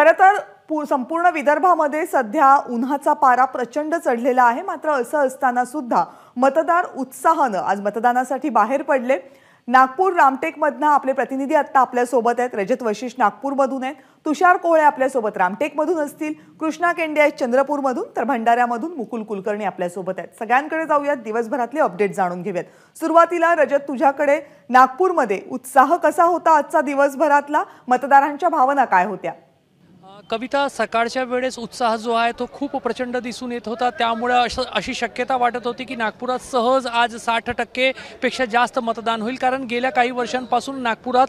खरं तर संपूर्ण विदर्भामध्ये सध्या उन्हाचा पारा प्रचंड चढलेला आहे। मात्र असं असताना सुद्धा मतदार उत्साहाने आज मतदानासाठी बाहेर पडले। नागपूर रामटेकमधून आपले प्रतिनिधी आता आपल्या सोबत आहेत। रजत वशिष्ठ नागपूरमधून आहेत, तुषार कोहळे आपल्या सोबत रामटेकमधून असतील, कृष्णा केंडे आहेत चंद्रपूरमधून, तर भंडाऱ्यामधून मुकुल कुलकर्णी आपल्या सोबत आहेत। सगळ्यांकडे जाऊयात, दिवसभरातले अपडेट जाणून घेऊयात। सुरुवातीला रजत, तुझ्याकडे नागपूरमध्ये उत्साह कसा होता आजचा दिवसभरातला, मतदारांच्या भावना काय होत्या? कविता, सकाळच्या वेळेस उत्साह जो आहे तो खूप प्रचंड दिसून येत होता। त्यामुळे अशी शक्यता वाटत होती की नागपुरात सहज आज 60% पेक्षा जास्त मतदान होईल, कारण गेल्या काही वर्षांपासून नागपुरात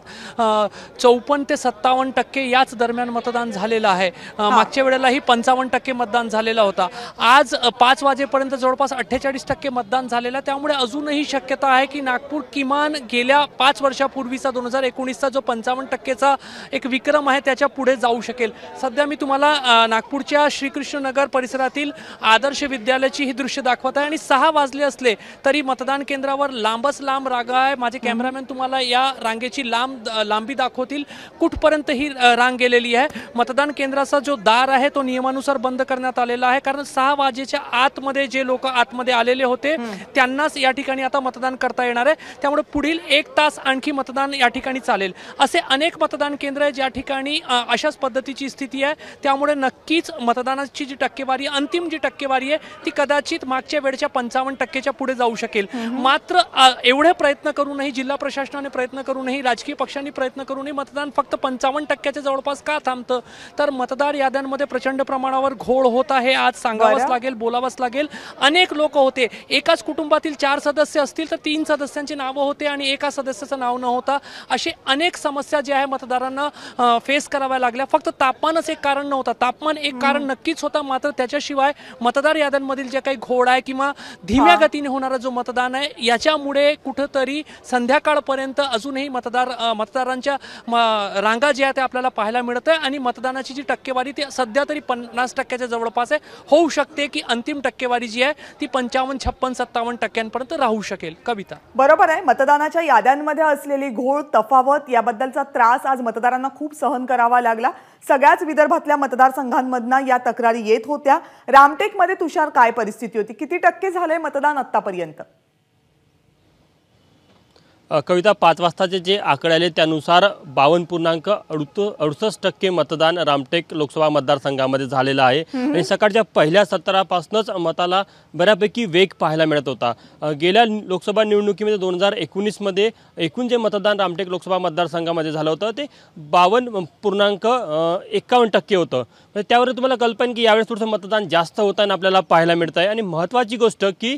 54 ते 57% याच दरम्यान मतदान झालेलं आहे। मागच्या वेळेलाही 55% मतदान झालेला होता। आज 5 वाजेपर्यंत जवळपास 48% मतदान झालेलं आहे। त्यामुळे अजूनही शक्यता आहे की नागपूर किमान गेल्या 5 वर्षापूर्वीचा 2019चा जो 55%चा एक विक्रम आहे त्याच्या पुढे जाऊ शकेल। सध्या मी तुम्हाला नागपूरच्या श्रीकृष्णनगर परिसरातील आदर्श विद्यालयाची ही दृश्य दाखवत आहे आणि 6 वाजले असले तरी मतदान केंद्रावर लांबच लांब रांगा आहे। माझे कॅमेरामॅन तुम्हाला या रांगेची लांबी दाखवतील, कुठपर्यंत ही रांग गेलेली आहे। मतदान केंद्राचा जो दार आहे तो नियमानुसार बंद करण्यात आलेला आहे, कारण 6 वाजेच्या आतमध्ये जे लोक आतमध्ये आलेले होते त्यांनाच या ठिकाणी आता मतदान करता येणार आहे। त्यामुळे पुढील 1 तास आणखी मतदान या ठिकाणी चालेल। असे अनेक मतदान केंद्र आहे ज्या ठिकाणी अशाच पद्धतीची स्थिती आहे। त्यामुळे नक्कीच मतदानाची जी टक्केवारी, अंतिम जी टक्केवारी आहे ती कदाचित मागच्या वेळच्या 55%च्या पुढे जाऊ शकेल। मात्र एवढे प्रयत्न करूनही, जिल्हा प्रशासनाने प्रयत्न करूनही, राजकीय पक्षांनी प्रयत्न करूनही मतदान फक्त 55%च्या जवळपास का थांबतं? तर मतदार याद्यांमध्ये प्रचंड प्रमाणावर घोळ होत आहे। आज सांगावंच लागेल, बोलावंच लागेल। अनेक लोक होते, एकाच कुटुंबातील 4 सदस्य असतील तर 3 सदस्यांची नावं होते आणि एका सदस्याचं नाव न होता। असे अनेक समस्या ज्या आहे मतदारांना फेस कराव्या लागल्या। फक्त तापमानच एक कारण नव्हता, तापमान एक कारण नक्कीच होता, मात्र त्याच्याशिवाय मतदार याद्यांमधील जे काही घोळ आहे किंवा धीम्या गतीने होणारा जो मतदान आहे याच्यामुळे कुठेतरी संध्याकाळपर्यंत अजूनही मतदारांच्या रांगा ज्या आहेत त्या आपल्याला पाहायला मिळत आहे आणि मतदानाची जी टक्केवारी ती सध्या तरी 50%च्या जवळपास आहे। होऊ शकते की अंतिम टक्केवारी जी आहे ती 55, 56, 57% राहू शकेल। कविता, बरोबर आहे। मतदानाच्या याद्यांमध्ये असलेली घोळ, तफावत याबद्दलचा त्रास आज मतदारांना खूप सहन करावा लागला। सगळ्याच विदर्भातल्या मतदारसंघांमधून या तक्रारी येत होत्या। रामटेकमध्ये तुषार काय परिस्थिती होती? किती टक्के झाले मतदान आतापर्यंत? कविता, 5 वाजताचे जे आकडे आले त्यानुसार 52.68% मतदान रामटेक लोकसभा मतदारसंघामध्ये झालेलं आहे आणि सकाळच्या पहिल्या सत्रापासूनच मताला बऱ्यापैकी वेग पाहायला मिळत होता। गेल्या लोकसभा निवडणुकीमध्ये 2019मध्ये एकूण जे मतदान रामटेक लोकसभा मतदारसंघामध्ये झालं होतं ते 52.51% होतं। त्यावर तुम्हाला कल्पना की यावेळेस थोडंसं मतदान जास्त होताना आपल्याला पाहायला मिळत आहे। आणि महत्त्वाची गोष्ट की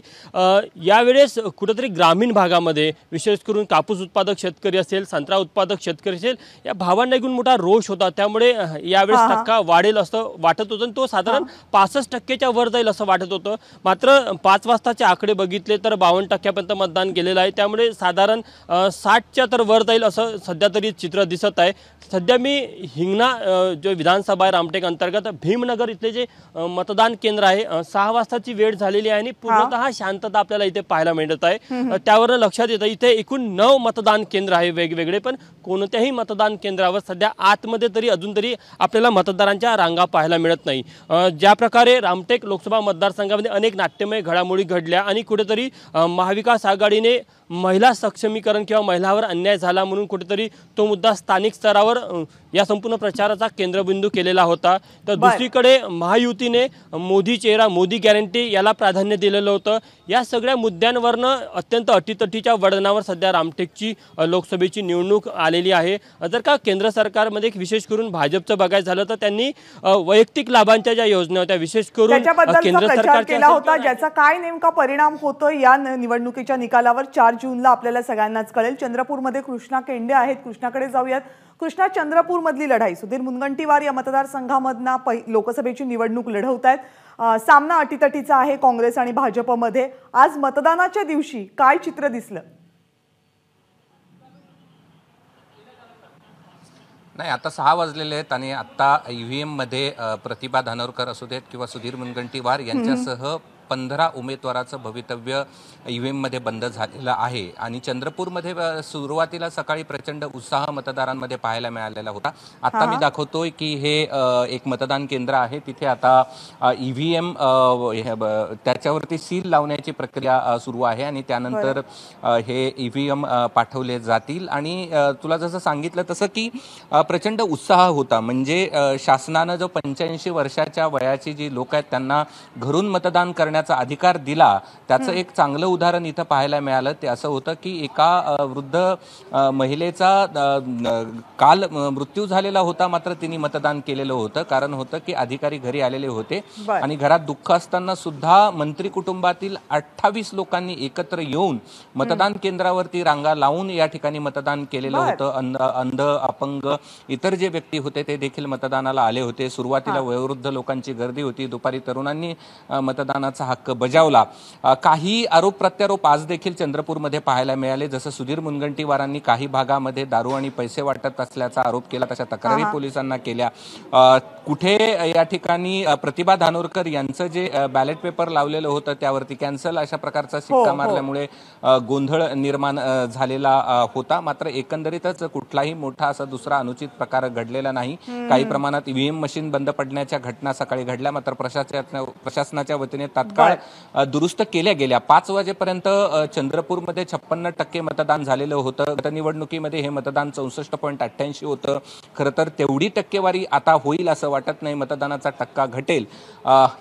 यावेळेस कुठेतरी ग्रामीण भागामध्ये, विशेष करून कापूस उत्पादक शेतकरी असेल, संत्रा उत्पादक शेतकरी असेल, या भावांना एकूण मोठा रोष होता। त्यामुळे यावेळेस टक्का वाढेल असं वाटत होतं आणि तो साधारण 65%च्या वर जाईल असं वाटत होतं। मात्र 5 वाजताचे आकडे बघितले तर 52%पर्यंत मतदान गेलेलं आहे। त्यामुळे साधारण 60च्या तर वर जाईल असं सध्या तरी चित्र दिसत आहे। सध्या मी हिंगणा जो विधानसभा आहे रामटेक अंतर्गत भीमनगर इथले जे मतदान केंद्र आहे, 6 वाजताची वेळ झालेली आहे आणि पूर्णतः शांतता आपल्याला इथे पाहायला मिळत आहे। त्यावर लक्षात येतं इथे एकूण 9 मतदान केंद्र आहे वेगवेगळे, पण कोणत्याही मतदान केंद्रावर सध्या आतमध्ये तरी अजून तरी आपल्याला मतदारांच्या रांगा पाहायला मिळत नाही। ज्या प्रकारे रामटेक लोकसभा मतदारसंघामध्ये अनेक नाट्यमय घडामोडी घडल्या आणि कुठेतरी महाविकास आघाडीने महिला सक्षमीकरण किंवा महिलांवर अन्याय झाला म्हणून कुठेतरी तो मुद्दा स्थानिक स्तरावर या संपूर्ण प्रचाराचा केंद्रबिंदू केलेला होता। तर दुसरीकडे महायुतीने मोदी चेहरा, मोदी गॅरंटी याला प्राधान्य दिलेलं होतं। या सगळ्या मुद्द्यांवरनं अत्यंत अटीतटीच्या वळणावर सध्या रामटेकची लोकसभेची निवडणूक आलेली आहे। जर का केंद्र सरकारमध्ये विशेष करून भाजपचं बघायचं झालं तर त्यांनी वैयक्तिक लाभांच्या ज्या योजना होत्या, विशेष करून केंद्र सरकार केला होता, ज्याचा काय नेमका परिणाम होतो या निवडणुकीच्या निकालावर 4 जूनला आपल्याला सगळ्यांनाच कळेल। चंद्रपूरमध्ये कृष्णा केंडे आहेत, कृष्णाकडे जाऊयात। कृष्णा, चंद्रपूरमधली लढाई, सुधीर मुनगंटीवार या मतदारसंघामधनं लोकसभेची निवडणूक लढवत आहेत। सामना अटीतटीचा आहे काँग्रेस आणि भाजपमध्ये। आज मतदानाच्या दिवशी काय चित्र दिसलं? नाही, आता 6 वाजलेले आहेत आणि आता EVM मध्ये प्रतिभा धानोरकर असू देत किंवा सुधीर मुनगंटीवार यांच्यासह 15 उमेदवाराचं भवितव्य ईव्हीएम मध्ये बंद झालेलं आहे आणि चंद्रपूरमध्ये सुरुवातीला सकाळी प्रचंड उत्साह मतदारांमध्ये पाहायला मिळालेला होता. आता मी दाखवतोय की हे एक मतदान केंद्र आहे. तिथे आता ईव्हीएम त्याच्यावरती सील लावण्याची प्रक्रिया सुरू आहे आणि त्यानंतर हे ईव्हीएम पाठवले जातील. आणि तुला जसं सांगितलं तसं की प्रचंड उत्साह होता. म्हणजे शासनानं जो 85 वर्षाच्या वयाची जी लोक आहेत त्यांना घरून मतदान करण्याचा अधिकार दिला, त्याचं एक चांगलं उदाहरण इथं पाहायला मिळालं. ते असं होतं की एका वृद्ध महिलेचा काल मृत्यू झालेला होता, मात्र तिने मतदान केलेलं होतं. कारण होतं की अधिकारी घरी आलेले होते आणि घरात दुःख असताना सुद्धा मंत्री कुटुंबातील 28 लोकांनी एकत्र येऊन मतदान केंद्रावरती रांगा लावून या ठिकाणी मतदान केलेलं होतं. अंध, अपंग, इतर जे व्यक्ती होते ते देखील मतदानाला आले होते. सुरुवातीला वयोवृद्ध लोकांची गर्दी होती. दुपारी तरुणांनी मतदानाचा हक्क बजावला. काही आरोप प्रत्यारोप आज देखील चंद्रपूरमध्ये पाहायला मिळाले. जसं सुधीर मुनगंटीवारांनी काही भागामध्ये दारू आणि पैसे वाटत असल्याचा आरोप केला, तशा तक्रारी पोलिसांना केल्या. कुठे या ठिकाणी प्रतिभा धानोरकर यांचं जे बॅलेट पेपर लावलेलं होतं त्यावरती कॅन्सल अशा प्रकारचा शिक्का मारल्यामुळे गोंधळ निर्माण झालेला होता. मात्र एकंदरीतच कुठलाही मोठा असा दुसरा अनुचित प्रकार घडलेला नाही. काही प्रमाणात ईव्हीएम मशीन बंद पडण्याच्या घटना सकाळी घडल्या, मात्र प्रशासनाच्या वतीने तात्काळ दुरुस्त केल्या गेल्या. 5 वाजेपर्यंत चंद्रपूरमध्ये 56% मतदान झालेलं होतं. गत निवडणुकीमध्ये हे मतदान 64.88 होतं. खरं तर तेवढी टक्केवारी आता होईल असं वाटत नाही. मतदानाचा टक्का घटेल.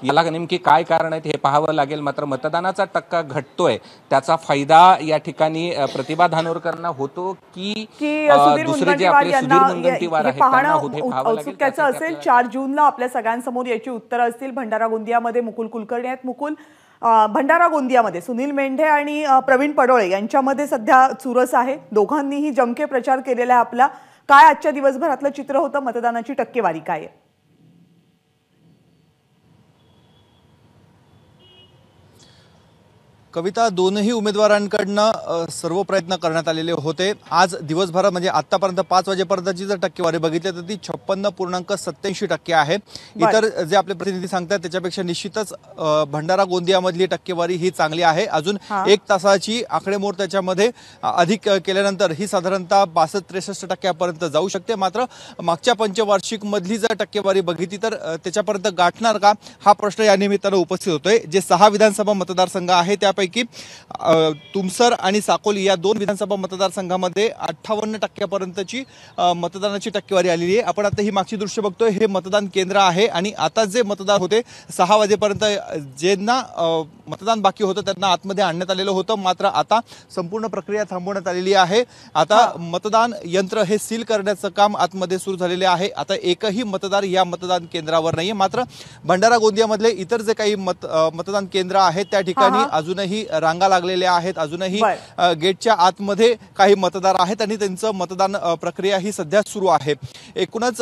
याला नेमकी काय कारण आहेत हे पाहावं लागेल. मात्र मतदानाचा टक्का घटतोय त्याचा फायदा या ठिकाणी प्रतिभा धानोरकरांना होतो की दुसरे जे आपले सुधीर मुनगंटीवार आहेत त्यांना होते पाहावं लागेल. त्याचं असेल 4 जूनला आपल्या सगळ्यांसमोर याची उत्तरं असतील. भंडारा गोंदियामध्ये मुकुल कुलकर्णी आहेत. मुकुल, भंडारा गोंदियामध्ये सुनील मेंढे आणि प्रवीण पडोळे यांच्यामध्ये सध्या चुरस आहे. दोघांनीही जमके प्रचार केलेला आहे आपला. काय आजच्या दिवसभरातलं चित्र होतं? मतदानाची टक्केवारी काय आहे? कविता, दोनही उमेदवारांकडनं सर्व प्रयत्न करण्यात आलेले होते. आज दिवसभरात म्हणजे आतापर्यंत 5 वाजेपर्यंतची जर टक्केवारी बघितली तर ती 56.87% आहे. इतर जे आपले प्रतिनिधी सांगतात त्याच्यापेक्षा निश्चितच भंडारा गोंदियामधली टक्केवारी ही चांगली आहे. अजून 1 तासाची आकडेमोड त्याच्यामध्ये अधिक केल्यानंतर ही साधारणतः 62-63% जाऊ शकते. मात्र मागच्या पंचवार्षिक मधली जर टक्केवारी बघितली तर त्याच्यापर्यंत गाठणार का हा प्रश्न या निमित्तानं उपस्थित होतोय. जे 6 विधानसभा मतदारसंघ आहे त्यापैकी तुमसर आणि साकोली या 2 विधानसभा मतदारसंघामध्ये 58% मतदानाची टक्केवारी आलेली आहे. आपण आता ही मागची दृश्य बघतोय. हे मतदान केंद्र आहे आणि आता जे मतदार होते 6 वाजेपर्यंत ज्यांना मतदान बाकी होतं त्यांना आतमध्ये आणण्यात आलेलं होतं. मात्र आता संपूर्ण प्रक्रिया थांबवण्यात आलेली आहे. आता मतदान यंत्र हे सील करण्याचं काम आतमध्ये सुरू झालेले आहे. आता एकही मतदार या मतदान केंद्रावर नाहीये. मात्र भंडारा गोंदियामधले इतर जे काही मतदान केंद्र आहेत त्या ठिकाणी अजूनही रांगा लागलेल्या आहेत. अजूनही गेटच्या आतमध्ये काही मतदार आहेत आणि त्यांचं मतदान प्रक्रिया ही सध्या सुरू आहे. एकूणच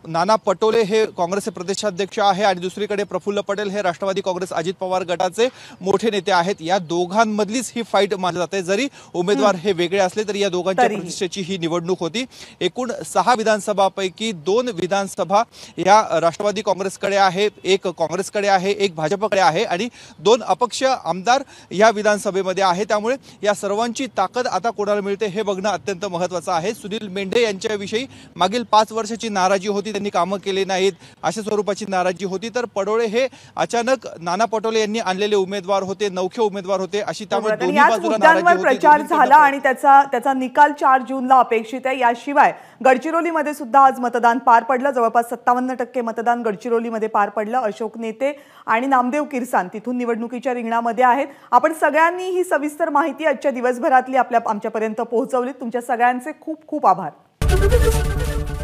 नाना पटोले हे काँग्रेसचे प्रदेशाध्यक्ष आहे आणि दुसरीकडे प्रफुल्ल पटेल हे राष्ट्रवादी काँग्रेस अजित पवार गटाचे मोठे नेते आहेत. या दोघांमधलीच ही फाईट मानली जाते. जरी उमेदवार हे वेगळे असले तरी या दोघांच्या प्रतिष्ठेची ही निवडणूक होती. एकूण 6 विधानसभापैकी 2 विधानसभा या राष्ट्रवादी काँग्रेसकडे आहे, 1 काँग्रेसकडे आहे, 1 भाजपकडे आहे आणि 2 अपक्ष आमदार या विधानसभेमध्ये आहे. त्यामुळे या सर्वांची ताकद आता कोणाला मिळते हे बघणं अत्यंत महत्त्वाचं आहे. सुनील मेंढे यांच्याविषयी मागील 5 वर्षाची नाराजी होती, त्यांनी कामं केली नाहीत अशा स्वरूपाची नाराजी होती. तर पडोळे हे अचानक नाना पटोले यांनी आणलेले उमेदवार होते, नवखे उमेदवार होते अशी त्यामुळे दोन्ही बाजूला नाराजी होती. प्रचार झाला आणि त्याचा निकाल 4 जूनला अपेक्षित आहे. याशिवाय गडचिरोलीमध्ये सुद्धा आज मतदान पार पडलं. जवळपास 57% मतदान गडचिरोलीमध्ये पार पडलं. अशोक नेते आणि नामदेव किरसान तिथून निवडणुकीच्या रिंगणामध्ये आहेत. आपण सगळ्यांनी ही सविस्तर माहिती आजच्या दिवसभरातली आमच्यापर्यंत पोहोचवली. तुमच्या सगळ्यांचे खूप खूप आभार.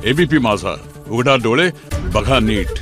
एबीपी माझा, उघडा डोळे बघा नीट.